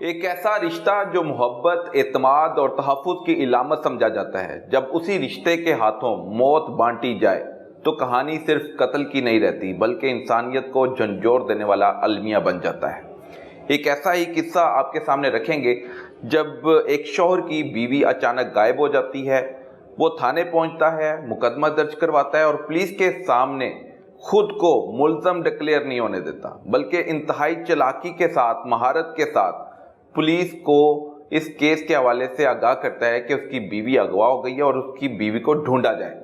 ایک ایسا رشتہ جو محبت، اعتماد اور تحفظ کی علامت سمجھا جاتا ہے، جب اسی رشتے کے ہاتھوں موت بانٹی جائے تو کہانی صرف قتل کی نہیں رہتی بلکہ انسانیت کو جھنجھوڑ دینے والا المیہ بن جاتا ہے۔ ایک ایسا ہی قصہ آپ کے سامنے رکھیں گے جب ایک شوہر کی بیوی اچانک غائب ہو جاتی ہے۔ وہ تھانے پہنچتا ہے، مقدمہ درج کرواتا ہے اور پولیس کے سامنے خود کو ملزم ڈکلیئر نہیں ہونے دیتا، بلکہ انتہائی چالاکی کے ساتھ، مہارت کے ساتھ پولیس کو اس کیس کے حوالے سے آگاہ کرتا ہے کہ اس کی بیوی اغوا ہو گئی ہے اور اس کی بیوی کو ڈھونڈا جائے،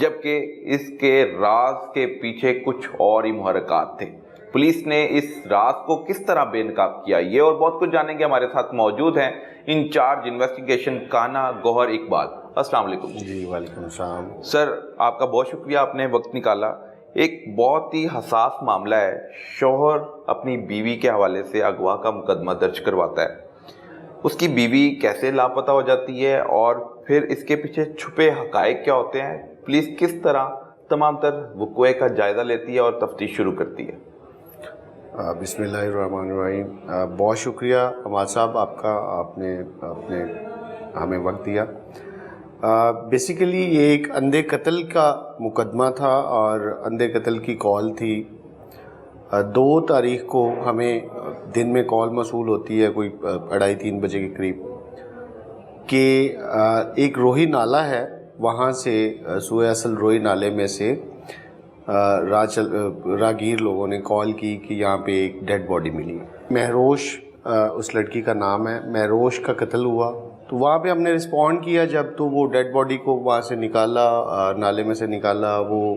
جبکہ اس کے راز کے پیچھے کچھ اور ہی محرکات تھے۔ پولیس نے اس راز کو کس طرح بے نقاب کیا، یہ اور بہت کچھ جانیں گے۔ ہمارے ساتھ موجود ہیں انچارج انویسٹیگیشن کانا گوہر اقبال۔ السلام علیکم۔ جی وعلیکم السلام سر، آپ کا بہت شکریہ، آپ نے وقت نکالا۔ ایک بہت ہی حساس معاملہ ہے، شوہر اپنی بیوی کے حوالے سے اغوا کا مقدمہ درج کرواتا ہے، اس کی بیوی کیسے لاپتہ ہو جاتی ہے اور پھر اس کے پیچھے چھپے حقائق کیا ہوتے ہیں، پولیس کس طرح تمام تر وقوعے کا جائزہ لیتی ہے اور تفتیش شروع کرتی ہے۔ بسم اللہ الرحمن الرحیم۔ بہت شکریہ عماد صاحب آپ کا، آپ نے ہمیں وقت دیا۔ بیسیکلی یہ ایک اندھے قتل کا مقدمہ تھا اور اندھے قتل کی کال تھی۔ 2 تاریخ کو ہمیں دن میں کال موصول ہوتی ہے کوئی 2:30-3 بجے کے قریب کہ ایک روہی نالہ ہے، وہاں سے سوئے اصل روہی نالے میں سے راگیر لوگوں نے کال کی کہ یہاں پہ ایک ڈیڈ باڈی ملی۔ مہروش اس لڑکی کا نام ہے، مہروش کا قتل ہوا۔ تو وہاں پہ ہم نے رسپونڈ کیا جب تو وہ ڈیڈ باڈی کو وہاں سے نکالا، نالے میں سے نکالا۔ وہ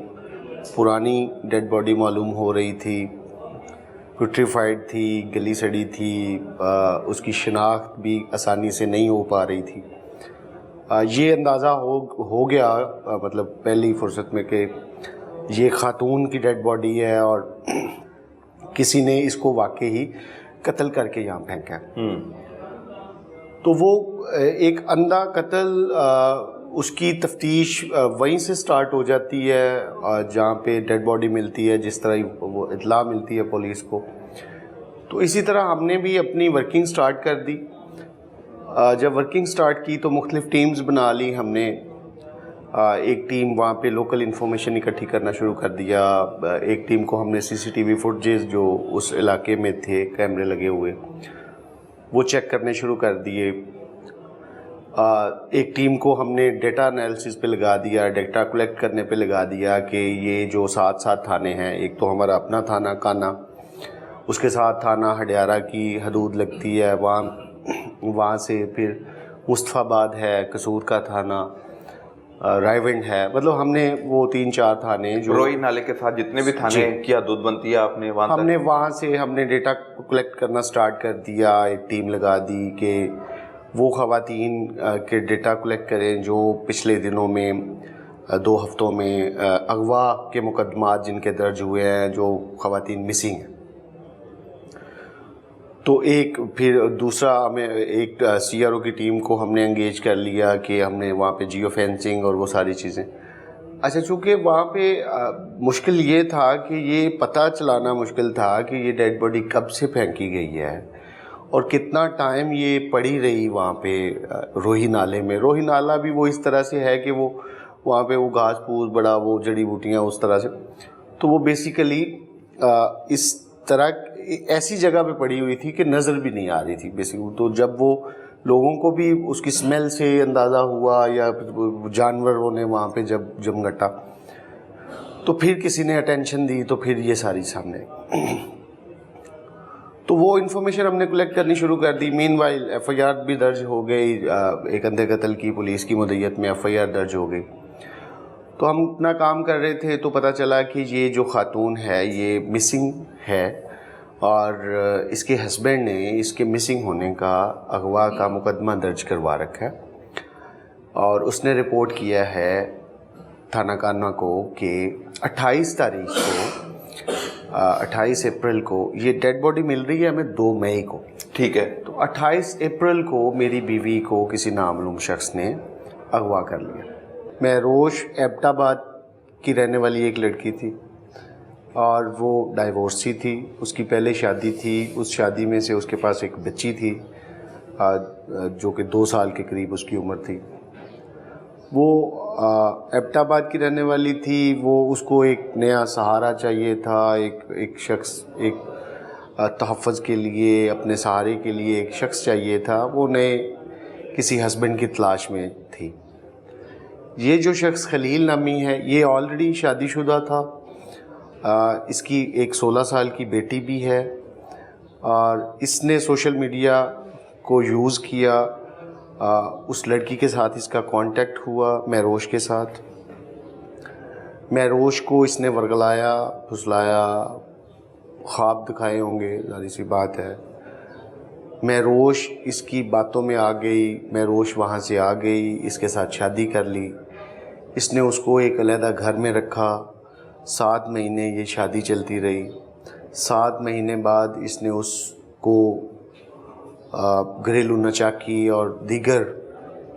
پرانی ڈیڈ باڈی معلوم ہو رہی تھی، پوٹریفائڈ تھی، گلی سڑی تھی، اس کی شناخت بھی آسانی سے نہیں ہو پا رہی تھی۔ یہ اندازہ ہو گیا مطلب پہلی فرصت میں کہ یہ خاتون کی ڈیڈ باڈی ہے اور کسی نے اس کو واقعی ہی قتل کر کے یہاں پھینکا ہے۔ تو وہ ایک اندھا قتل، اس کی تفتیش وہیں سے سٹارٹ ہو جاتی ہے جہاں پہ ڈیڈ باڈی ملتی ہے، جس طرح وہ اطلاع ملتی ہے پولیس کو۔ تو اسی طرح ہم نے بھی اپنی ورکنگ سٹارٹ کر دی۔ جب ورکنگ سٹارٹ کی تو مختلف ٹیمز بنا لی ہم نے۔ ایک ٹیم وہاں پہ لوکل انفارمیشن اکٹھی کرنا شروع کر دیا، ایک ٹیم کو ہم نے CCTV فوٹیج جو اس علاقے میں تھے کیمرے لگے ہوئے وہ چیک کرنے شروع کر دیے۔ ایک ٹیم کو ہم نے ڈیٹا انالیسس پہ لگا دیا، ڈیٹا کلیکٹ کرنے پہ لگا دیا کہ یہ جو 7 تھانے ہیں، ایک تو ہمارا اپنا تھانہ کانا، اس کے ساتھ تھانہ ہڈیارہ کی حدود لگتی ہے، وہاں سے پھر مصطفیٰ آباد ہے، قصور کا تھانہ، رائے ونڈ ہے۔ مطلب ہم نے وہ 3-4 تھانے جو روہی نالے کے ساتھ جتنے بھی تھانے کی حدود بنتی ہے آپ نے وہاں سے ہم نے ڈیٹا کلیکٹ کرنا سٹارٹ کر دیا۔ ایک ٹیم لگا دی کہ وہ خواتین کے ڈیٹا کلیکٹ کریں جو پچھلے دنوں میں 2 ہفتوں میں اغوا کے مقدمات جن کے درج ہوئے ہیں، جو خواتین مسنگ ہیں۔ تو پھر دوسرا ہمیں ایک CRO کی ٹیم کو ہم نے انگیج کر لیا کہ ہم نے وہاں پہ جیو فینسنگ اور وہ ساری چیزیں۔ اچھا، چونکہ وہاں پہ مشکل یہ تھا کہ یہ پتہ چلانا مشکل تھا کہ یہ ڈیڈ باڈی کب سے پھینکی گئی ہے اور کتنا ٹائم یہ پڑی رہی وہاں پہ روہی نالے میں۔ روہی نالہ بھی وہ اس طرح سے ہے کہ وہ وہاں پہ وہ گھاس پھوس بڑا، وہ جڑی بوٹیاں اس طرح سے، تو وہ بیسیکلی اس طرح ایسی جگہ پہ پڑی ہوئی تھی کہ نظر بھی نہیں آ رہی تھی بیسیکلی۔ تو جب وہ لوگوں کو بھی اس کی سمیل سے اندازہ ہوا یا جانوروں نے وہاں پہ جب جمگٹا تو پھر کسی نے اٹینشن دی تو پھر یہ ساری سامنے تو وہ انفارمیشن ہم نے کلیکٹ کرنی شروع کر دی۔ مین وائل FIR بھی درج ہو گئی، ایک اندھے قتل کی پولیس کی مدیت میں FIR درج ہو گئی۔ تو ہم اپنا کام کر رہے تھے تو پتہ چلا کہ یہ جو خاتون ہے یہ مسنگ ہے اور اس کے ہسبینڈ نے اس کے مسنگ ہونے کا اغوا کا مقدمہ درج کروا رکھا ہے اور اس نے رپورٹ کیا ہے تھانہ کانا کو کہ 28 اپریل کو یہ ڈیڈ باڈی مل رہی ہے ہمیں 2 مئی کو۔ ٹھیک ہے۔ تو 28 اپریل کو میری بیوی کو کسی نامعلوم شخص نے اغوا کر لیا۔ مہروش ایبٹ آباد کی رہنے والی ایک لڑکی تھی، اور وہ ڈائیورسی تھی. اس کی پہلے شادی تھی, اس شادی میں سے اس کے پاس ایک بچی تھی جو کہ 2 سال کے قریب اس کی عمر تھی. وہ ایبٹ آباد کی رہنے والی تھی. وہ اس کو ایک نیا سہارا چاہیے تھا, ایک شخص, ایک تحفظ کے لیے, اپنے سہارے کے لیے ایک شخص چاہیے تھا. وہ نئے کسی ہسبینڈ کی تلاش میں تھی. یہ جو شخص خلیل نامی ہے, یہ آلریڈی شادی شدہ تھا. اس کی ایک 16 سال کی بیٹی بھی ہے, اور اس نے سوشل میڈیا کو یوز کیا. اس لڑکی کے ساتھ اس کا کانٹیکٹ ہوا, مہروش کے ساتھ. مہروش کو اس نے ورگلایا, پھسلایا, خواب دکھائے ہوں گے, ظاہر سی بات ہے. مہروش اس کی باتوں میں آ گئی, مہروش وہاں سے آ گئی, اس کے ساتھ شادی کر لی. اس نے اس کو ایک علیحدہ گھر میں رکھا. 7 مہینے یہ شادی چلتی رہی. 7 مہینے بعد اس نے اس کو گھریلو ناچاکی اور دیگر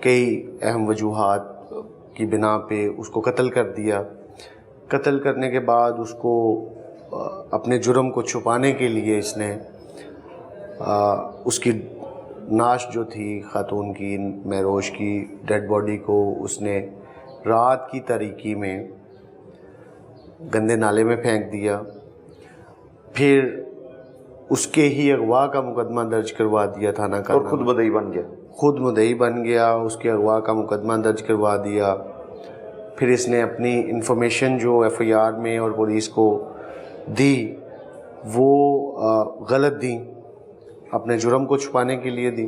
کئی اہم وجوہات کی بنا پہ اس کو قتل کر دیا. قتل کرنے کے بعد اس کو اپنے جرم کو چھپانے کے لیے اس نے اس کی نعش جو تھی خاتون کی, مہروش کی ڈیڈ باڈی کو اس نے رات کی تاریکی میں گندے نالے میں پھینک دیا. پھر اس کے ہی اغوا کا مقدمہ درج کروا دیا تھانہ کا, اور خود مدعی بن گیا. خود مدعی بن گیا. اس کے اغوا کا مقدمہ درج کروا دیا. پھر اس نے اپنی انفارمیشن جو ایف آئی آر میں اور پولیس کو دی وہ غلط دی, اپنے جرم کو چھپانے کے لیے دی.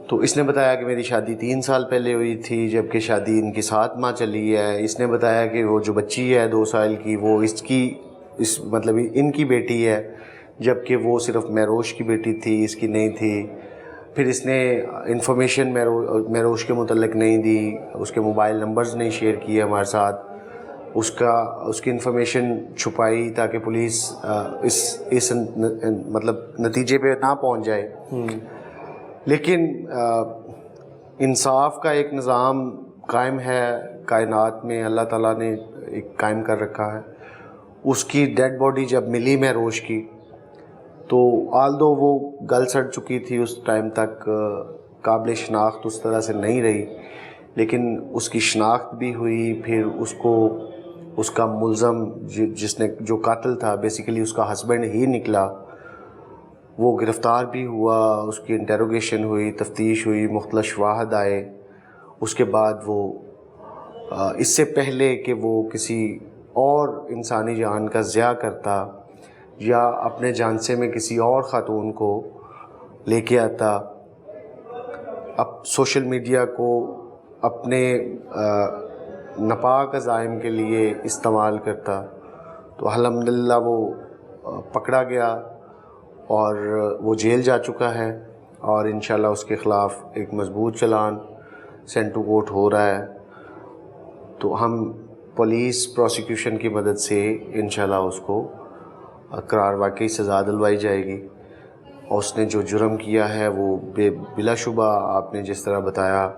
تو اس نے بتایا کہ میری شادی 3 سال پہلے ہوئی تھی, جبکہ شادی ان کی 7 ماہ چلی ہے. اس نے بتایا کہ وہ جو بچی ہے 2 سال کی, وہ اس مطلب ان کی بیٹی ہے, جبکہ وہ صرف مہروش کی بیٹی تھی, اس کی نہیں تھی. پھر اس نے انفارمیشن مہروش کے متعلق نہیں دی, اس کے موبائل نمبرز نہیں شیئر کیے ہمارے ساتھ. اس کی انفارمیشن چھپائی تاکہ پولیس اس مطلب نتیجے پہ نہ پہنچ جائے. لیکن انصاف کا ایک نظام قائم ہے کائنات میں, اللہ تعالیٰ نے ایک قائم کر رکھا ہے. اس کی ڈیڈ باڈی جب ملی مہروش کی, تو آلدو وہ گل سڑ چکی تھی اس ٹائم تک, قابل شناخت اس طرح سے نہیں رہی, لیکن اس کی شناخت بھی ہوئی. پھر اس کا ملزم جس نے جو قاتل تھا, بیسیکلی اس کا ہسبینڈ ہی نکلا, وہ گرفتار بھی ہوا. اس کی انٹیروگیشن ہوئی, تفتیش ہوئی, مختلف شواہد آئے. اس کے بعد وہ اس سے پہلے کہ وہ کسی اور انسانی جان کا ضیاع کرتا یا اپنے جانسے میں کسی اور خاتون کو لے کے آتا, اب سوشل میڈیا کو اپنے ناپاک عزائم کے لیے استعمال کرتا. تو الحمدللہ وہ پکڑا گیا اور وہ جیل جا چکا ہے, اور انشاءاللہ اس کے خلاف ایک مضبوط چلان سینڈ ٹو کورٹ ہو رہا ہے. تو ہم پولیس پروسیکیوشن کی مدد سے انشاءاللہ اس کو قرار واقعی سزا دلوائی جائے گی. اور اس نے جو جرم کیا ہے وہ بلا شبہ آپ نے جس طرح بتایا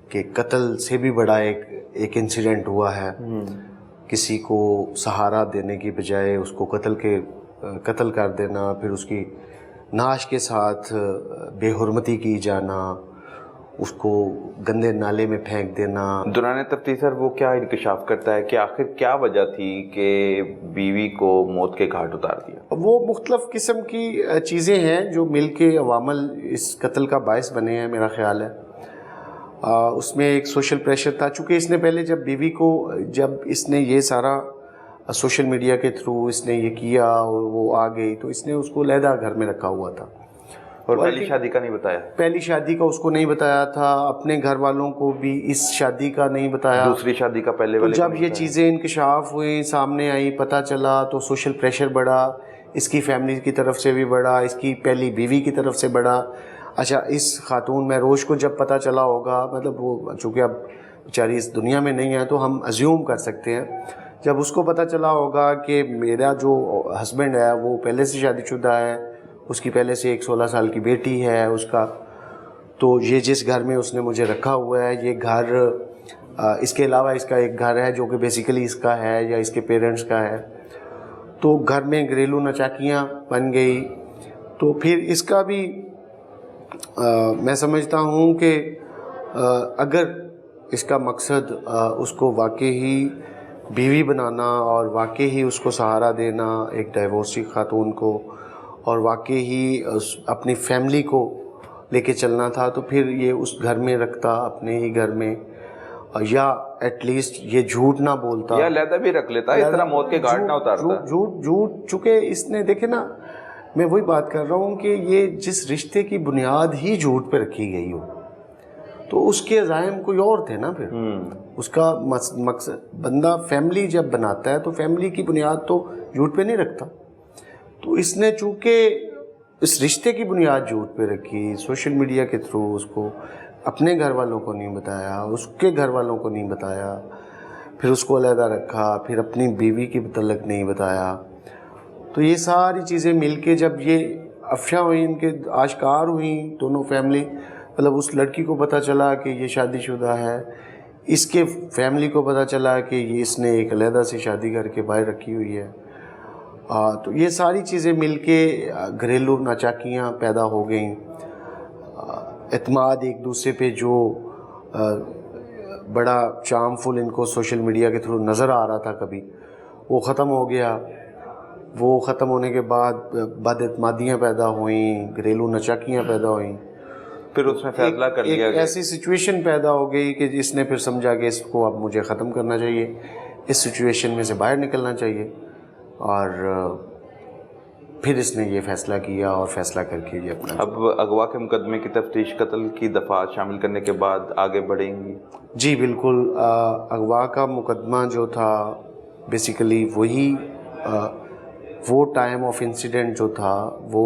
کہ قتل سے بھی بڑا ایک انسیڈنٹ ہوا ہے. کسی کو سہارا دینے کی بجائے اس کو قتل کر دینا, پھر اس کی نعش کے ساتھ بے حرمتی کی جانا, اس کو گندے نالے میں پھینک دینا. دوران تفتیش سر وہ کیا انکشاف کرتا ہے کہ آخر کیا وجہ تھی کہ بیوی کو موت کے گھاٹ اتار دیا؟ وہ مختلف قسم کی چیزیں ہیں جو مل کے عوامل اس قتل کا باعث بنے ہیں میرا خیال ہے. اس میں ایک سوشل پریشر تھا, چونکہ اس نے پہلے جب بیوی کو, جب اس نے یہ سارا سوشل میڈیا کے تھرو اس نے یہ کیا اور وہ آ گئی, تو اس نے اس کو علیحدہ گھر میں رکھا ہوا تھا. اور پہلی شادی کا نہیں بتایا, پہلی شادی کا اس کو نہیں بتایا تھا, اپنے گھر والوں کو بھی اس شادی کا نہیں بتایا. دوسری شادی کا پہلے والے. جب یہ چیزیں انکشاف ہوئیں, سامنے آئی, پتہ چلا, تو سوشل پریشر بڑھا, اس کی فیملی کی طرف سے بھی بڑھا, اس کی پہلی بیوی کی طرف سے بڑھا. اچھا, اس خاتون مہروش کو جب پتہ چلا ہوگا, مطلب وہ چونکہ اب بیچاری اس دنیا میں نہیں ہے تو ہم ازیوم کر سکتے ہیں, جب اس کو پتہ چلا ہوگا کہ میرا جو ہسبینڈ ہے وہ پہلے سے شادی شدہ ہے, اس کی پہلے سے ایک 16 سال کی بیٹی ہے اس کا, تو یہ جس گھر میں اس نے مجھے رکھا ہوا ہے, یہ گھر اس کے علاوہ اس کا ایک گھر ہے جو کہ بیسیکلی اس کا ہے یا اس کے پیرنٹس کا ہے, تو گھر میں گھریلو نچاکیاں بن گئی. تو پھر اس کا بھی میں سمجھتا ہوں کہ اگر اس کا مقصد اس کو واقعی بیوی بنانا اور واقعی اس کو سہارا دینا ایک ڈائیورسی خاتون کو اور واقعی اپنی فیملی کو لے کے چلنا تھا تو پھر یہ اس گھر میں رکھتا اپنے ہی گھر میں, یا ایٹ لیسٹ یہ جھوٹ نہ بولتا یا علیحدہ بھی رکھ لیتا, اس طرح موت کے گھاٹ نہ اتارتا. جھوٹ چونکہ اس نے دیکھے نا, میں وہی بات کر رہا ہوں کہ یہ جس رشتے کی بنیاد ہی جھوٹ پہ رکھی گئی ہو تو اس کے عزائم کوئی اور تھے نا. پھر اس کا مقصد بندہ فیملی جب بناتا ہے تو فیملی کی بنیاد تو جھوٹ پہ نہیں رکھتا. تو اس نے چونکہ اس رشتے کی بنیاد جھوٹ پہ رکھی, سوشل میڈیا کے تھرو اس کو اپنے گھر والوں کو نہیں بتایا, اس کے گھر والوں کو نہیں بتایا, پھر اس کو علیحدہ رکھا, پھر اپنی بیوی کے متعلق نہیں بتایا. تو یہ ساری چیزیں مل کے جب یہ افشا ہوئیں, ان کے آشکار ہوئیں دونوں فیملی, مطلب اس لڑکی کو پتہ چلا کہ یہ شادی شدہ ہے, اس کے فیملی کو پتہ چلا کہ یہ اس نے ایک علیحدہ سے شادی کر کے باہر رکھی ہوئی ہے. تو یہ ساری چیزیں مل کے گھریلو ناچاکیاں پیدا ہو گئیں. اعتماد ایک دوسرے پہ جو بڑا چارم فل ان کو سوشل میڈیا کے تھرو نظر آ رہا تھا کبھی, وہ ختم ہو گیا. وہ ختم ہونے کے بعد بد اعتمادیاں پیدا ہوئیں, گھریلو نچاکیاں پیدا ہوئیں. پھر اس میں فیصلہ کر لیا ایک ایسی سچویشن پیدا ہو گئی کہ جس نے پھر سمجھا کہ اس کو اب مجھے ختم کرنا چاہیے, اس سچویشن میں سے باہر نکلنا چاہیے. اور پھر اس نے یہ فیصلہ کیا اور فیصلہ کر کے یہ اپنا. اب اغوا کے مقدمے کی تفتیش قتل کی دفعات شامل کرنے کے بعد آگے بڑھیں گی؟ جی بالکل. اغوا کا مقدمہ جو تھا بیسیکلی وہی وہ ٹائم آف انسیڈنٹ جو تھا, وہ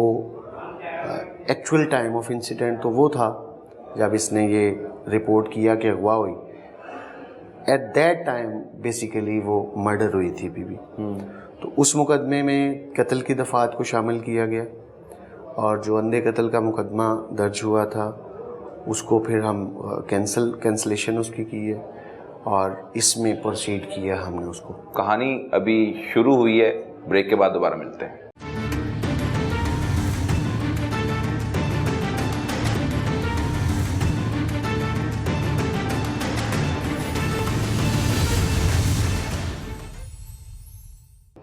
ایکچوئل ٹائم آف انسیڈنٹ تو وہ تھا جب اس نے یہ رپورٹ کیا کہ اغوا ہوئی. ایٹ دیٹ ٹائم بیسیکلی وہ مرڈر ہوئی تھی بیوی. تو اس مقدمے میں قتل کی دفعات کو شامل کیا گیا, اور جو اندھے قتل کا مقدمہ درج ہوا تھا اس کو پھر ہم کینسلیشن اس کی ہے, اور اس میں پروسیڈ کیا ہم نے اس کو. کہانی ابھی شروع ہوئی ہے, بریک کے بعد دوبارہ ملتے ہیں.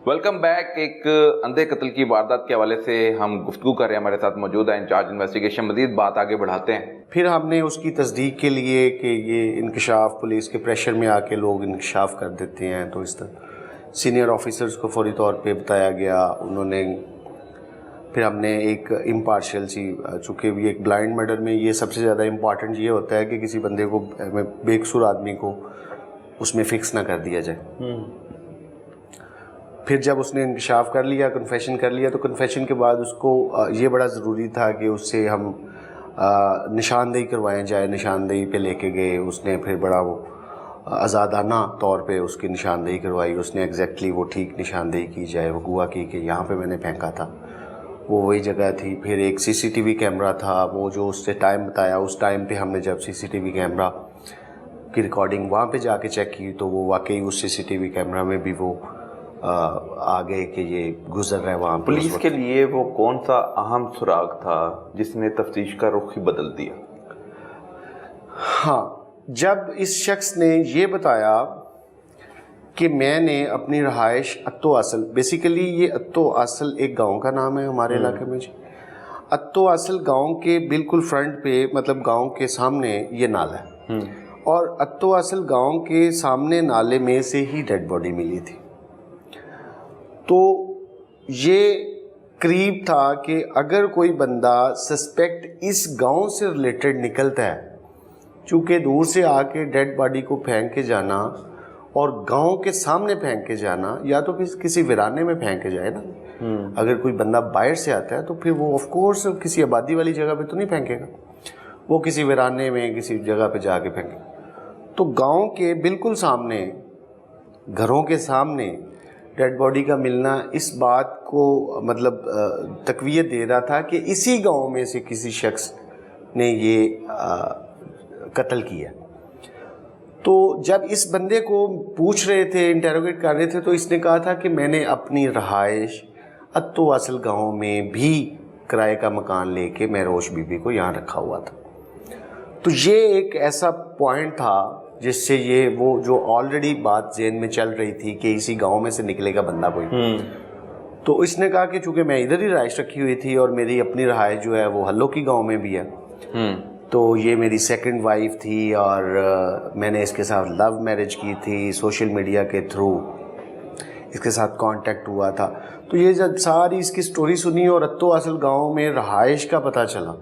Welcome back. ایک اندھے قتل کی واردات کے حوالے سے ہم گفتگو کر رہے ہیں, ہمارے ساتھ موجود ہے انچارج انویسٹیگیشن. مزید بات آگے بڑھاتے ہیں. پھر ہم نے اس کی تصدیق کے لیے کہ یہ انکشاف پولیس کے پریشر میں آ کے لوگ انکشاف کر دیتے ہیں, تو اس طرح سینئر آفیسرز کو فوری طور پہ بتایا گیا. انہوں نے پھر ہم نے ایک امپارشل سی, چونکہ یہ ایک بلائنڈ مرڈر میں یہ سب سے زیادہ امپارٹنٹ یہ ہوتا ہے کہ کسی بندے کو, بے قصور آدمی کو اس میں فکس نہ کر دیا جائے. پھر جب اس نے انکشاف کر لیا, کنفیشن کر لیا, تو کنفیشن کے بعد اس کو یہ بڑا ضروری تھا کہ اس سے ہم نشاندہی کروائیں جائے. نشاندہی پہ لے کے گئے اس نے, پھر بڑا وہ آزادانہ طور پہ اس کی نشاندہی کروائی. اس نے ایگزیکٹلی وہ ٹھیک نشاندہی کی جائے, وہ ہوا کہ یہاں پہ میں نے پھینکا تھا, وہ وہی جگہ تھی. پھر ایک سی سی ٹی وی کیمرہ تھا, وہ جو اس سے ٹائم بتایا, اس ٹائم پہ ہم نے جب سی سی ٹی وی کیمرہ کی ریکارڈنگ وہاں پہ جا کے چیک کی تو وہ واقعی اس سی سی ٹی وی کیمرہ میں بھی وہ آ گئے کہ یہ گزر رہا ہے وہاں. پولیس کے لیے وہ کون سا اہم سراغ تھا جس نے تفتیش کا رخ ہی بدل دیا؟ ہاں, جب اس شخص نے یہ بتایا کہ میں نے اپنی رہائش اتو اصل, بیسیکلی یہ اتو اصل ایک گاؤں کا نام ہے ہمارے علاقے میں. اتو اصل گاؤں کے بالکل فرنٹ پہ, مطلب گاؤں کے سامنے یہ نالا ہے, اور اتو اصل گاؤں کے سامنے نالے میں سے ہی ڈیڈ باڈی ملی تھی. تو یہ قریب تھا کہ اگر کوئی بندہ سسپیکٹ اس گاؤں سے ریلیٹڈ نکلتا ہے, چونکہ دور سے آ کے ڈیڈ باڈی کو پھینک کے جانا اور گاؤں کے سامنے پھینک کے جانا, یا تو کسی ویرانے میں پھینک کے جائے نا. اگر کوئی بندہ باہر سے آتا ہے تو پھر وہ آف کورس کسی آبادی والی جگہ پہ تو نہیں پھینکے گا, وہ کسی ویرانے میں کسی جگہ پہ جا کے پھینکے. تو گاؤں کے بالکل سامنے, گھروں کے سامنے ڈیڈ باڈی کا ملنا اس بات کو مطلب تقویت دے رہا تھا کہ اسی گاؤں میں سے کسی شخص نے یہ قتل کیا. تو جب اس بندے کو پوچھ رہے تھے، انٹیروگیٹ کر رہے تھے، تو اس نے کہا تھا کہ میں نے اپنی رہائش اتو اصل گاؤں میں بھی کرائے کا مکان لے کے مہروش بی بی کو یہاں رکھا ہوا تھا. تو یہ ایک ایسا پوائنٹ تھا جس سے یہ وہ جو آلریڈی بات ذہن میں چل رہی تھی کہ اسی گاؤں میں سے نکلے گا بندہ کوئی. تو اس نے کہا کہ چونکہ میں ادھر ہی رہائش رکھی ہوئی تھی اور میری اپنی رہائش جو ہے وہ ہلو کی گاؤں میں بھی ہے، تو یہ میری سیکنڈ وائف تھی اور میں نے اس کے ساتھ لو میرج کی تھی، سوشل میڈیا کے تھرو اس کے ساتھ کانٹیکٹ ہوا تھا. تو یہ جب ساری اس کی سٹوری سنی اور اتو اصل گاؤں میں رہائش کا پتہ چلا،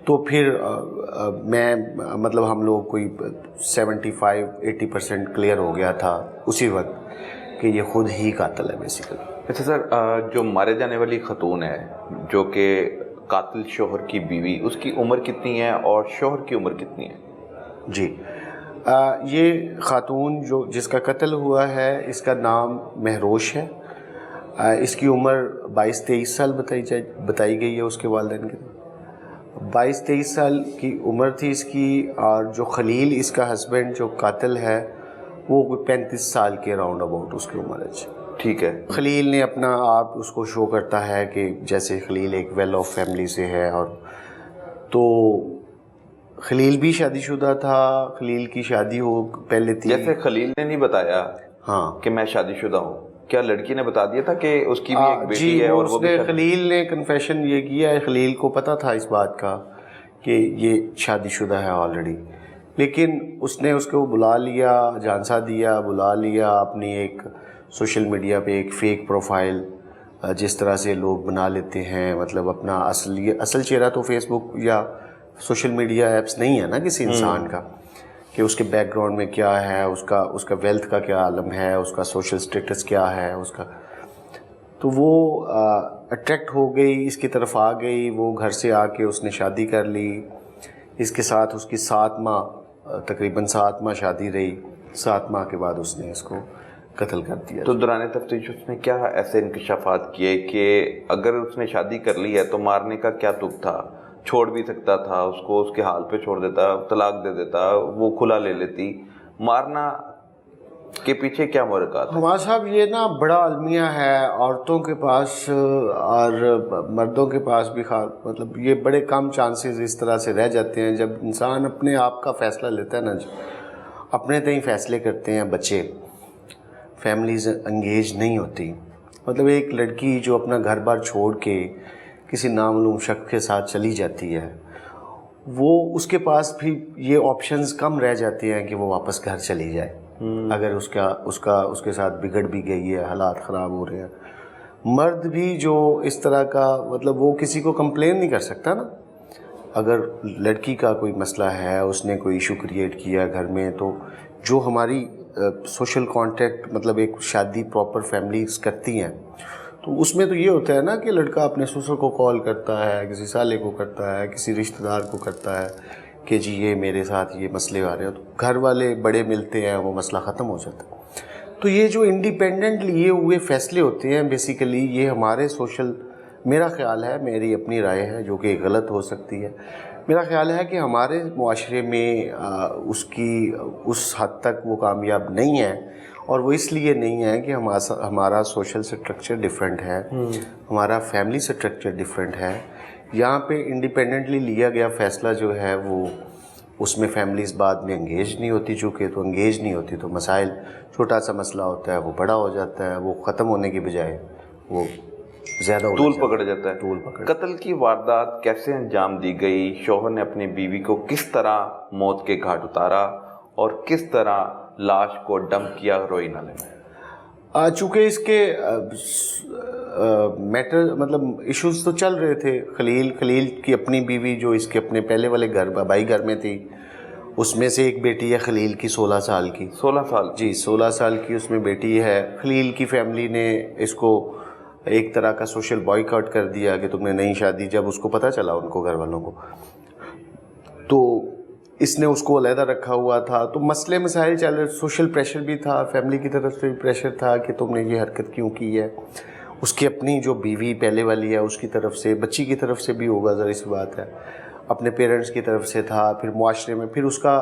تو پھر میں مطلب ہم لوگ کوئی 75-80% کلیئر ہو گیا تھا اسی وقت کہ یہ خود ہی قاتل ہے بیسیکلی. اچھا سر، جو مارے جانے والی خاتون ہے جو کہ قاتل شوہر کی بیوی، اس کی عمر کتنی ہے اور شوہر کی عمر کتنی ہے؟ جی یہ خاتون جو جس کا قتل ہوا ہے اس کا نام مہروش ہے. اس کی عمر 22-23 سال بتائی گئی ہے اس کے والدین کی. 22-23 سال کی عمر تھی اس کی. اور جو خلیل اس کا ہسبینڈ جو قاتل ہے وہ 35 سال کے راؤنڈ اباؤٹ اس کی عمر ہے. ٹھیک ہے. خلیل نے اپنا آپ اس کو شو کرتا ہے کہ جیسے خلیل ایک ویل آف فیملی سے ہے، اور تو خلیل بھی شادی شدہ تھا. خلیل کی شادی ہو پہلے تھی. جیسے خلیل نے نہیں بتایا ہاں کہ میں شادی شدہ ہوں، کیا لڑکی نے بتا دیا تھا کہ اس کی بھی ایک بیٹی ہے؟ اور اس نے خلیل نے کنفیشن یہ کیا ہے، خلیل کو پتہ تھا اس بات کا کہ یہ شادی شدہ ہے آلریڈی، لیکن اس نے اس کو بلا لیا، جھانسا دیا، بلا لیا اپنی ایک سوشل میڈیا پہ ایک فیک پروفائل جس طرح سے لوگ بنا لیتے ہیں. مطلب اپنا اصل چہرہ تو فیس بک یا سوشل میڈیا ایپس نہیں ہے نا کسی انسان کا، کہ اس کے بیک گراؤنڈ میں کیا ہے، اس کا ویلتھ کا کیا عالم ہے، اس کا سوشل سٹیٹس کیا ہے اس کا. تو وہ اٹریکٹ ہو گئی، اس کی طرف آ گئی. وہ گھر سے آ کے اس نے شادی کر لی. اس کے ساتھ اس کی 7 ماہ تقریباً 7 ماہ شادی رہی. 7 ماہ کے بعد اس نے اس کو قتل کر دیا. تو دوران تفتیش اس نے کیا ایسے انکشافات کیے کہ اگر اس نے شادی کر لی ہے تو مارنے کا کیا تک تھا؟ چھوڑ بھی سکتا تھا اس کو، اس کے حال پہ چھوڑ دیتا، طلاق دے دیتا، وہ کھلا لے لیتی. مارنا کے پیچھے کیا محرکات؟ ہمارا صاحب یہ نا بڑا المیہ ہے عورتوں کے پاس اور مردوں کے پاس بھی. مطلب یہ بڑے کم چانسز اس طرح سے رہ جاتے ہیں جب انسان اپنے آپ کا فیصلہ لیتا ہے نا جی، اپنے تئیں فیصلے کرتے ہیں بچے، فیملیز انگیج نہیں ہوتی. مطلب ایک لڑکی جو اپنا گھر بار چھوڑ کے کسی نامعلوم شخص کے ساتھ چلی جاتی ہے، وہ اس کے پاس بھی یہ آپشنز کم رہ جاتے ہیں کہ وہ واپس گھر چلی جائے اگر اس کے ساتھ بگڑ بھی گئی ہے، حالات خراب ہو رہے ہیں. مرد بھی جو اس طرح کا مطلب وہ کسی کو کمپلین نہیں کر سکتا نا. اگر لڑکی کا کوئی مسئلہ ہے، اس نے کوئی ایشو کریٹ کیا گھر میں، تو جو ہماری سوشل کانٹیکٹ مطلب ایک شادی پراپر فیملیز کرتی ہیں، تو اس میں تو یہ ہوتا ہے نا کہ لڑکا اپنے سسر کو کال کرتا ہے، کسی سالے کو کرتا ہے، کسی رشتہ دار کو کرتا ہے کہ جی یہ میرے ساتھ یہ مسئلے آ رہے ہیں. تو گھر والے بڑے ملتے ہیں، وہ مسئلہ ختم ہو جاتا ہے. تو یہ جو انڈیپینڈنٹ لیے ہوئے فیصلے ہوتے ہیں بیسیکلی یہ ہمارے میرا خیال ہے، میری اپنی رائے ہے جو کہ غلط ہو سکتی ہے، میرا خیال ہے کہ ہمارے معاشرے میں اس حد تک وہ کامیاب نہیں ہے. اور وہ اس لیے نہیں ہے کہ ہمارا سوشل سٹرکچر ڈیفرنٹ ہے، ہمارا فیملی سٹرکچر ڈیفرنٹ ہے. یہاں پہ انڈیپینڈنٹلی لیا گیا فیصلہ جو ہے وہ اس میں فیملیز بعد میں انگیج نہیں ہوتی. چونکہ تو انگیج نہیں ہوتی تو مسائل، چھوٹا سا مسئلہ ہوتا ہے وہ بڑا ہو جاتا ہے، وہ ختم ہونے کے بجائے وہ زیادہ طول پکڑ جاتا ہے. قتل کی واردات کیسے انجام دی گئی؟ شوہر نے اپنی بیوی کو کس طرح موت کے گھاٹ اتارا اور کس طرح لاش کو ڈمپ کیا روئی نالے میں؟ چونکہ اس کے میٹر مطلب ایشوز تو چل رہے تھے. خلیل کی اپنی بیوی جو اس کے اپنے پہلے والے گھر بھائی گھر میں تھی، اس میں سے ایک بیٹی ہے خلیل کی 16 سال کی. 16 سال؟ جی 16 سال کی اس میں بیٹی ہے. خلیل کی فیملی نے اس کو ایک طرح کا سوشل بوائیکاٹ آؤٹ کر دیا کہ تم نے نہیں شادی. جب اس کو پتہ چلا ان کو گھر والوں کو، تو اس نے اس کو علیحدہ رکھا ہوا تھا. تو مسئلے مسائل چل رہے، سوشل پریشر بھی تھا، فیملی کی طرف سے بھی پریشر تھا کہ تم نے یہ حرکت کیوں کی ہے. اس کی اپنی جو بیوی پہلے والی ہے اس کی طرف سے، بچی کی طرف سے بھی ہوگا ظاہر سی بات ہے، اپنے پیرنٹس کی طرف سے تھا، پھر معاشرے میں، پھر اس کا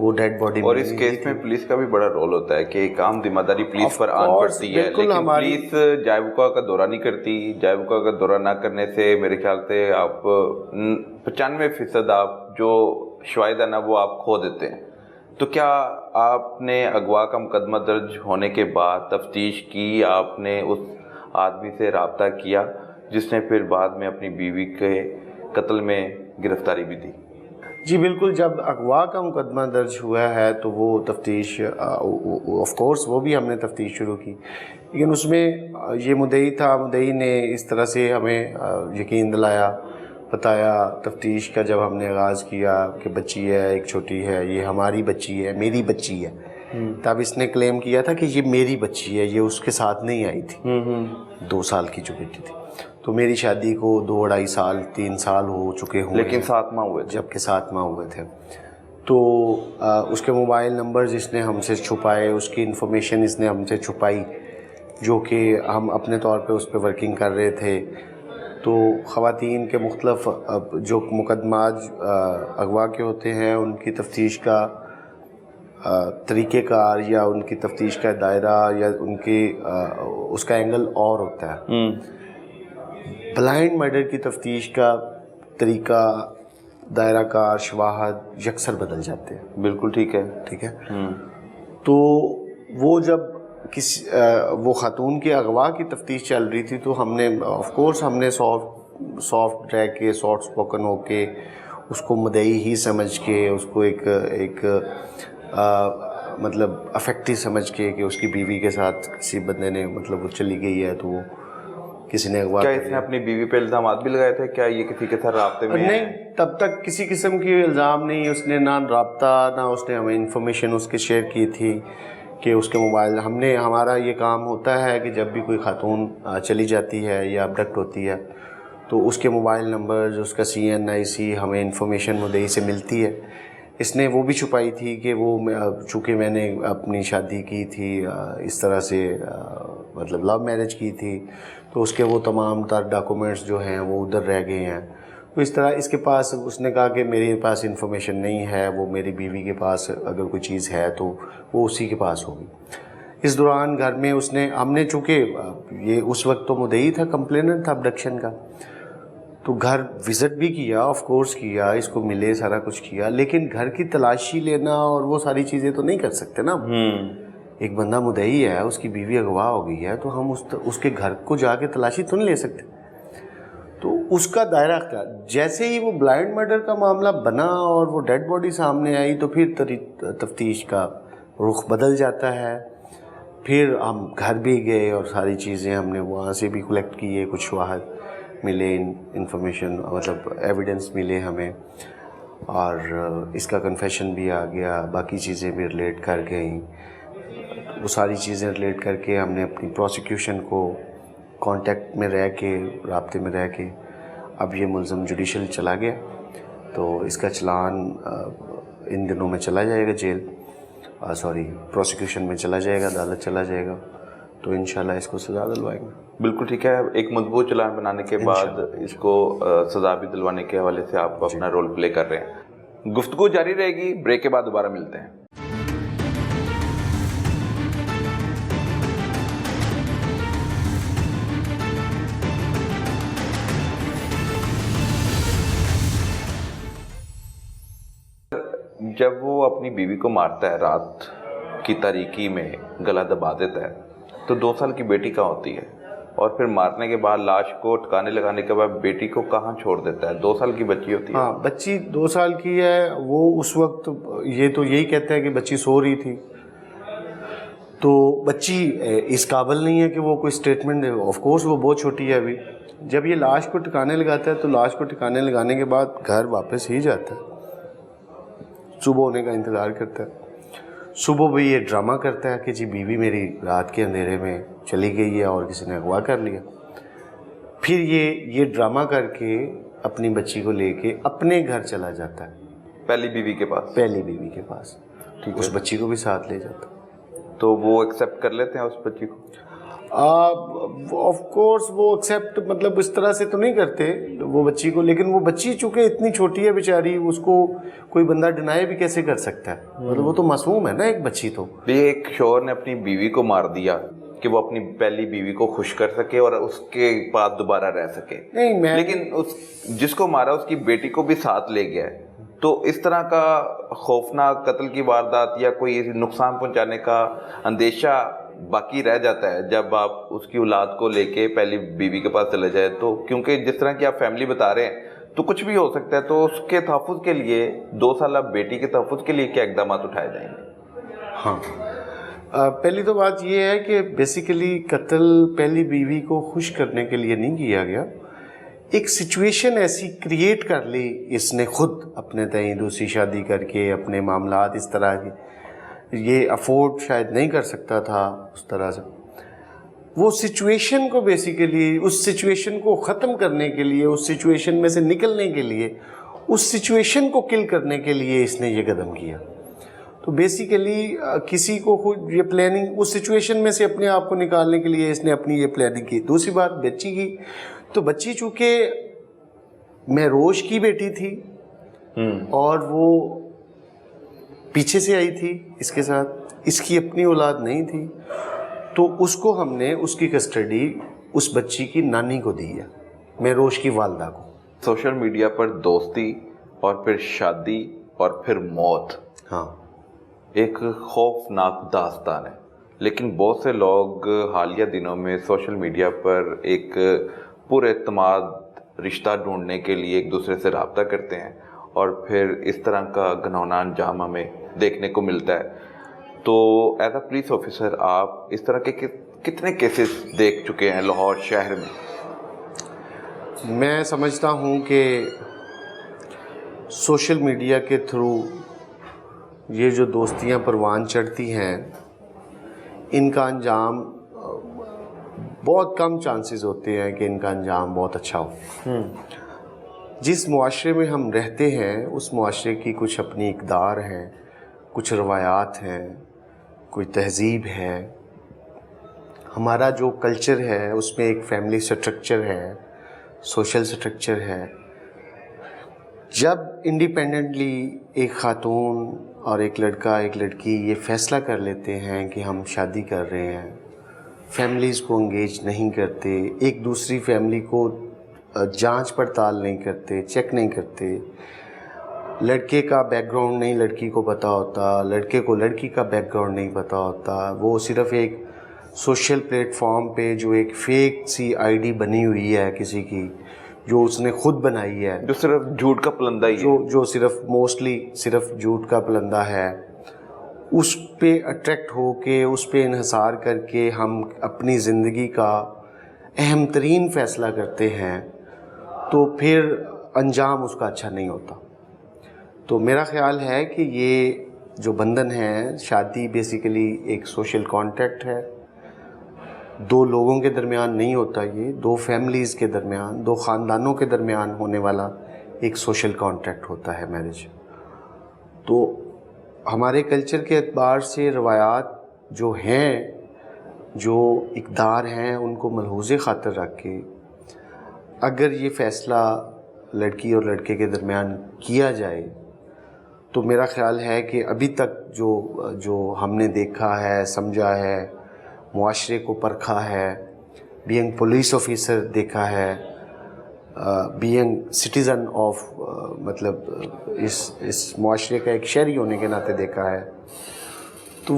وہ ڈیڈ باڈی. اور اس کیس میں پولیس کا بھی بڑا رول ہوتا ہے کہ ایک عام ذمہ داری پولیس پر آن پڑتی ہے, لیکن پولیس جائے کا دورہ نہیں کرتی. جائے کا دورہ نہ کرنے سے میرے خیال سے آپ 95% آپ جو شواہد ہے نا وہ آپ کھو دیتے ہیں. تو کیا آپ نے اغوا کا مقدمہ درج ہونے کے بعد تفتیش کی, آپ نے اس آدمی سے رابطہ کیا جس نے پھر بعد میں اپنی بیوی کے قتل میں گرفتاری بھی دی؟ جی بالکل, جب اغوا کا مقدمہ درج ہوا ہے تو وہ تفتیش آف کورس وہ بھی ہم نے تفتیش شروع کی, لیکن اس میں یہ مدعی تھا, مدعی نے اس طرح سے ہمیں یقین دلایا, بتایا تفتیش کا جب ہم نے آغاز کیا کہ بچی ہے, ایک چھوٹی ہے, یہ ہماری بچی ہے, میری بچی ہے. تب اس نے کلیم کیا تھا کہ یہ میری بچی ہے, یہ اس کے ساتھ نہیں آئی تھی. 2 سال کی جو بیٹی تھی, تو میری شادی کو 2-2.5 سال 3 سال ہو چکے ہوں, لیکن 7 ماہ ہوئے, جب کہ 7 ماہ ہوئے تھے. تو اس کے موبائل نمبر جس نے ہم سے چھپائے, اس کی انفارمیشن اس نے ہم سے چھپائی, جو کہ ہم اپنے طور پہ اس پہ ورکنگ کر رہے تھے. تو خواتین کے مختلف جو مقدمات اغوا کے ہوتے ہیں ان کی تفتیش کا طریقہ کار یا ان کی تفتیش کا دائرہ یا ان کی اس کا اینگل اور ہوتا ہے. بلائنڈ مرڈر کی تفتیش کا طریقہ, دائرہ کار, شواہد یکسر بدل جاتے ہیں. بالکل ٹھیک ہے, ٹھیک ہے. تو وہ جب وہ خاتون کے اغوا کی تفتیش چل رہی تھی تو ہم نے آف کورس ہم نے سافٹ رہ کے, سافٹ اسپوکن ہو کے, اس کو مدعی ہی سمجھ کے, اس کو ایک مطلب افیکٹو سمجھ کے کہ اس کی بیوی کے ساتھ کسی بندے نے مطلب وہ چلی گئی ہے تو وہ کسی نے اغوا. کیا اس نے اپنی بیوی پہ الزامات بھی لگائے تھے؟ کیا یہ کسی کے ساتھ رابطے میں؟ نہیں, تب تک کسی قسم کی الزام نہیں. اس نے نہ رابطہ, نہ اس نے ہمیں انفارمیشن اس کے شیئر کی تھی کہ اس کے موبائل. ہمارا یہ کام ہوتا ہے کہ جب بھی کوئی خاتون چلی جاتی ہے یا ابڈکٹ ہوتی ہے تو اس کے موبائل نمبر, اس کا CNIC ہمیں انفارمیشن مدعی سے ملتی ہے. اس نے وہ بھی چھپائی تھی کہ وہ چونکہ میں نے اپنی شادی کی تھی اس طرح سے مطلب لو میرج کی تھی, تو اس کے وہ تمام تر ڈاکومنٹس جو ہیں وہ ادھر رہ گئے ہیں. تو اس طرح اس کے پاس, اس نے کہا کہ میرے پاس انفارمیشن نہیں ہے, وہ میری بیوی کے پاس اگر کوئی چیز ہے تو وہ اسی کے پاس ہوگی. اس دوران گھر میں ہم نے چونکہ یہ اس وقت تو مدعی تھا, کمپلیننٹ تھا ابڈکشن کا, تو گھر وزٹ بھی کیا, آف کورس کیا, اس کو ملے, سارا کچھ کیا, لیکن گھر کی تلاشی لینا اور وہ ساری چیزیں تو نہیں کر سکتے نا. ایک بندہ مدعی ہے, اس کی بیوی اغوا ہو گئی ہے, تو ہم اس کے گھر کو جا کے تلاشی تو نہیں لے سکتے. تو اس کا دائرہ اختیار, جیسے ہی وہ بلائنڈ مرڈر کا معاملہ بنا اور وہ ڈیڈ باڈی سامنے آئی تو پھر تفتیش کا رخ بدل جاتا ہے. پھر ہم گھر بھی گئے اور ساری چیزیں ہم نے وہاں سے بھی کلیکٹ کیے, کچھ شواہد ملے, انفارمیشن مطلب ایویڈنس ملے ہمیں, اور اس کا کنفیشن بھی آ گیا, باقی چیزیں بھی ریلیٹ کر گئیں. وہ ساری چیزیں ریلیٹ کر کے ہم نے اپنی پروسیکیوشن کو کانٹیکٹ میں رہ کے, رابطے میں رہ کے, اب یہ ملزم جوڈیشل چلا گیا, تو اس کا چلان ان دنوں میں چلا جائے گا جیل, پروسیکیوشن میں چلا جائے گا, عدالت چلا جائے گا, تو انشاءاللہ اس کو سزا دلوائیں گے. بالکل ٹھیک ہے. ایک مضبوط چلان بنانے کے بعد اس کو سزا بھی دلوانے کے حوالے سے آپ اپنا رول پلے کر رہے ہیں. گفتگو جاری رہے گی, بریک کے بعد دوبارہ ملتے ہیں. جب وہ اپنی بیوی کو مارتا ہے, رات کی تاریکی میں گلا دبا دیتا ہے, تو 2 سال کی بیٹی کہاں ہوتی ہے؟ اور پھر مارنے کے بعد لاش کو ٹھکانے لگانے کے بعد بیٹی کو کہاں چھوڑ دیتا ہے؟ 2 سال کی بچی ہوتی ہے. ہاں, بچی 2 سال کی ہے. وہ اس وقت یہ تو یہی کہتا ہے کہ بچی سو رہی تھی, تو بچی اس قابل نہیں ہے کہ وہ کوئی اسٹیٹمنٹ دے. آف کورس وہ بہت چھوٹی ہے ابھی. جب یہ لاش کو ٹھکانے لگاتا ہے تو لاش کو ٹھکانے لگانے کے بعد گھر واپس ہی جاتا ہے, صبح ہونے کا انتظار کرتا ہے. صبح بھی یہ ڈرامہ کرتا ہے کہ جی بیوی میری رات کے اندھیرے میں چلی گئی ہے اور کسی نے اغوا کر لیا. پھر یہ ڈرامہ کر کے اپنی بچی کو لے کے اپنے گھر چلا جاتا ہے, پہلی بیوی کے پاس. پہلی بیوی کے پاس. ٹھیک ہے, اس بچی کو بھی ساتھ لے جاتا. تو وہ ایکسیپٹ کر لیتے ہیں اس بچی کو؟ آف کورس وہ ایکسیپٹ مطلب اس طرح سے تو نہیں کرتے وہ بچی کو، لیکن وہ بچی چونکہ اتنی چھوٹی ہے بیچاری، اس کو کوئی بندہ ڈینائی بھی کیسے کر سکتا ہے؟ مطلب وہ تو معصوم ہے نا ایک بچی تو. یہ ایک شوہر نے اپنی بیوی کو مار دیا کہ وہ اپنی پہلی بیوی کو خوش کر سکے اور اس کے بعد دوبارہ رہ سکے. نہیں لیکن جس کو مارا اس کی بیٹی کو بھی ساتھ لے گیا ہے. تو اس طرح کا خوفناک قتل کی واردات یا کوئی نقصان پہنچانے کا اندیشہ باقی رہ جاتا ہے جب آپ اس کی اولاد کو لے کے پہلی بیوی کے پاس چلے جائے. تو کیونکہ جس طرح کی آپ فیملی بتا رہے ہیں تو کچھ بھی ہو سکتا ہے. تو اس کے تحفظ کے لیے 2 سالہ بیٹی کے تحفظ کے لیے کیا اقدامات اٹھائے جائیں گے؟ ہاں، پہلی تو بات یہ ہے کہ بیسیکلی قتل پہلی بیوی کو خوش کرنے کے لیے نہیں کیا گیا. ایک سچویشن ایسی کریٹ کر لی اس نے خود اپنے تئیں، دوسری شادی کر کے اپنے معاملات اس طرح کی، یہ افورڈ شاید نہیں کر سکتا تھا اس طرح سے. وہ سچویشن کو بیسیکلی اس سچویشن کو ختم کرنے کے لیے، اس سچویشن میں سے نکلنے کے لیے، اس سچویشن کو کل کرنے کے لیے اس نے یہ قدم کیا. تو بیسیکلی کسی کو خود یہ پلاننگ اس سچویشن میں سے اپنے آپ کو نکالنے کے لیے اس نے اپنی یہ پلاننگ کی. دوسری بات بچی کی، تو بچی چونکہ مہروش کی بیٹی تھی اور وہ پیچھے سے آئی تھی اس کے ساتھ، اس کی اپنی اولاد نہیں تھی، تو اس کو ہم نے اس کی کسٹڈی اس بچی کی نانی کو دی ہے، مہروش کی والدہ کو. سوشل میڈیا پر دوستی اور پھر شادی اور پھر موت، ہاں، ایک خوفناک داستان ہے. لیکن بہت سے لوگ حالیہ دنوں میں سوشل میڈیا پر ایک پر اعتماد رشتہ ڈھونڈنے کے لیے ایک دوسرے سے رابطہ کرتے ہیں اور پھر اس طرح کا گھناؤنا انجام ہمیں دیکھنے کو ملتا ہے. تو ایز اے پولیس آفیسر آپ اس طرح کے کتنے کیسز دیکھ چکے ہیں لاہور شہر میں؟ میں سمجھتا ہوں کہ سوشل میڈیا کے تھرو یہ جو دوستیاں پروان چڑھتی ہیں، ان کا انجام بہت کم چانسز ہوتے ہیں کہ ان کا انجام بہت اچھا ہو. جس معاشرے میں ہم رہتے ہیں اس معاشرے کی کچھ اپنی اقدار ہیں، کچھ روایات ہیں، کوئی تہذیب ہے. ہمارا جو کلچر ہے اس میں ایک فیملی سٹرکچر ہے، سوشل سٹرکچر ہے. جب انڈیپینڈنٹلی ایک خاتون اور ایک لڑکا ایک لڑکی یہ فیصلہ کر لیتے ہیں کہ ہم شادی کر رہے ہیں، فیملیز کو انگیج نہیں کرتے، ایک دوسری فیملی کو جانچ پڑتال نہیں کرتے، چیک نہیں کرتے، لڑکے کا بیک گراؤنڈ نہیں لڑکی کو پتہ ہوتا، لڑکے کو لڑکی کا بیک گراؤنڈ نہیں پتہ ہوتا. وہ صرف ایک سوشل پلیٹ فارم پہ جو ایک فیک سی آئی ڈی بنی ہوئی ہے کسی کی، جو اس نے خود بنائی ہے، جو صرف جھوٹ کا پلندہ ہی ہے، جو صرف موسٹلی صرف جھوٹ کا پلندہ ہے، اس پہ اٹریکٹ ہو کے اس پہ انحصار کر کے ہم اپنی زندگی کا اہم ترین فیصلہ کرتے ہیں، تو پھر انجام اس کا اچھا نہیں ہوتا. تو میرا خیال ہے کہ یہ جو بندھن ہے، شادی بیسیکلی ایک سوشل کانٹیکٹ ہے، 2 لوگوں کے درمیان نہیں ہوتا، یہ 2 فیملیز کے درمیان، 2 خاندانوں کے درمیان ہونے والا ایک سوشل کانٹیکٹ ہوتا ہے میرج. تو ہمارے کلچر کے اعتبار سے روایات جو ہیں، جو اقدار ہیں، ان کو ملحوظ خاطر رکھ کے اگر یہ فیصلہ لڑکی اور لڑکے کے درمیان کیا جائے تو میرا خیال ہے کہ ابھی تک جو ہم نے دیکھا ہے، سمجھا ہے، معاشرے کو پرکھا ہے، بینگ پولیس آفیسر دیکھا ہے، بینگ سٹیزن آف مطلب اس معاشرے کا ایک شہری ہونے کے ناطے دیکھا ہے، تو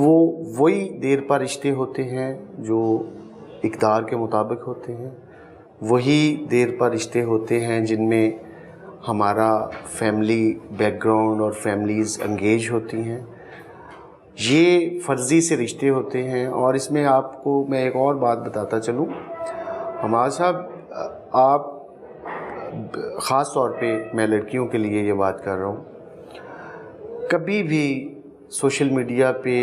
وہی دیر پا رشتے ہوتے ہیں جو اقدار کے مطابق ہوتے ہیں، وہی دیر پا رشتے ہوتے ہیں جن میں ہمارا فیملی بیک گراؤنڈ اور فیملیز انگیج ہوتی ہیں. یہ فرضی سے رشتے ہوتے ہیں. اور اس میں آپ کو میں ایک اور بات بتاتا چلوں، حماد صاحب، آپ خاص طور پہ میں لڑکیوں کے لیے یہ بات کر رہا ہوں، کبھی بھی سوشل میڈیا پہ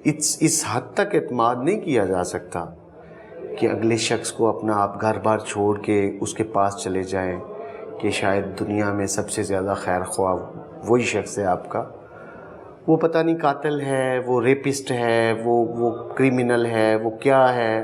اس حد تک اعتماد نہیں کیا جا سکتا کہ اگلے شخص کو اپنا آپ گھر بار چھوڑ کے اس کے پاس چلے جائیں کہ شاید دنیا میں سب سے زیادہ خیر خواہ وہی شخص ہے آپ کا. وہ پتہ نہیں قاتل ہے، وہ ریپسٹ ہے، وہ کریمنل ہے، وہ کیا ہے،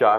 4